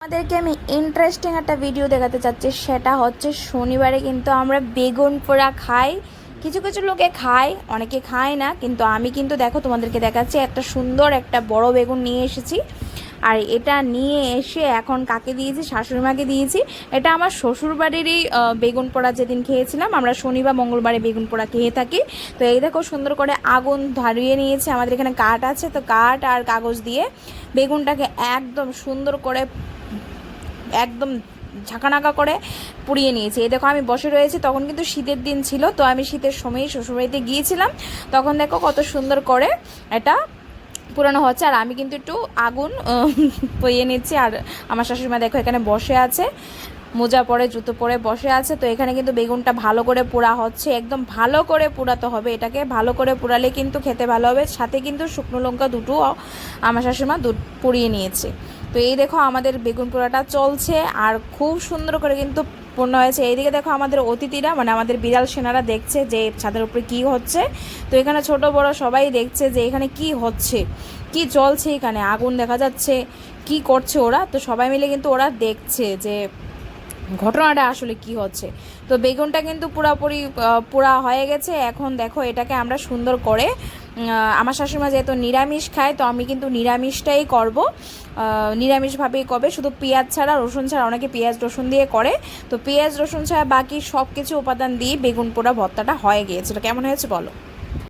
আমাদেরকে আমি ইন্টারেস্টিং একটা ভিডিও দেখাতে চাচ্ছি। সেটা হচ্ছে শনিবারে কিন্তু আমরা বেগুন পোড়া খাই। কিছু কিছু লোকে খায়, অনেকে খায় না, কিন্তু আমি কিন্তু দেখো তোমাদেরকে দেখাচ্ছি একটা সুন্দর একটা বড় বেগুন নিয়ে এসেছি। আর এটা নিয়ে এসে এখন কাকে দিয়েছি? শাশুড়িমাকে দিয়েছি। এটা আমার শ্বশুর বাড়িরই বেগুন পোড়া যেদিন খেয়েছিলাম, আমরা শনি বা মঙ্গলবারে বেগুন পোড়া খেয়ে থাকি। তো এই দেখো সুন্দর করে আগুন ধরিয়ে নিয়েছে, আমাদের এখানে কাঠ আছে, তো কাঠ আর কাগজ দিয়ে বেগুনটাকে একদম সুন্দর করে একদম ঝাঁকানাকা করে পুড়িয়ে নিয়েছি। এই দেখো আমি বসে রয়েছি, তখন কিন্তু শীতের দিন ছিল, তো আমি শীতের সময়ই শ্বশুরবাড়িতে গিয়েছিলাম। তখন দেখো কত সুন্দর করে এটা পুরানো হচ্ছে। আর আমি কিন্তু একটু আগুন পইয়ে নিচ্ছি। আর আমার শাশুড়িমা দেখো এখানে বসে আছে, মোজা পরে জুতো পরে বসে আছে। তো এখানে কিন্তু বেগুনটা ভালো করে পোড়া হচ্ছে, একদম ভালো করে পোড়াতে হবে এটাকে, ভালো করে পোড়ালে কিন্তু খেতে ভালো হবে। সাথে কিন্তু শুকনো লঙ্কা দুটো আমার শাশুড়িমা পুড়িয়ে নিয়েছে। তো এই দেখো আমাদের বেগুন পোড়াটা চলছে আর খুব সুন্দর করে কিন্তু পূর্ণ হয়েছে। এইদিকে দেখো আমাদের অতিথিরা, মানে আমাদের বিড়াল সেনারা দেখছে যে ছাদের উপরে কী হচ্ছে। তো এখানে ছোট বড় সবাই দেখছে যে এখানে কি হচ্ছে, কি চলছে, এখানে আগুন দেখা যাচ্ছে, কি করছে ওরা। তো সবাই মিলে কিন্তু ওরা দেখছে যে ঘটনাটা আসলে কি হচ্ছে। তো বেগুনটা কিন্তু পুরোপুরি পোড়া হয়ে গেছে। এখন দেখো এটাকে আমরা সুন্দর করে, আমার শাশুড়িমা যেহেতু নিরামিষ খায়, তো আমি কিন্তু নিরামিষটাই করব, নিরামিষভাবেই করবে, শুধু পেঁয়াজ ছাড়া, রসুন ছাড়া। অনেকে পেঁয়াজ রসুন দিয়ে করে, তো পেঁয়াজ রসুন ছাড়া বাকি সব কিছু উপাদান দিয়ে বেগুন পোড়া ভর্তাটা হয়ে গিয়েছিল। কেমন হয়েছে বলো?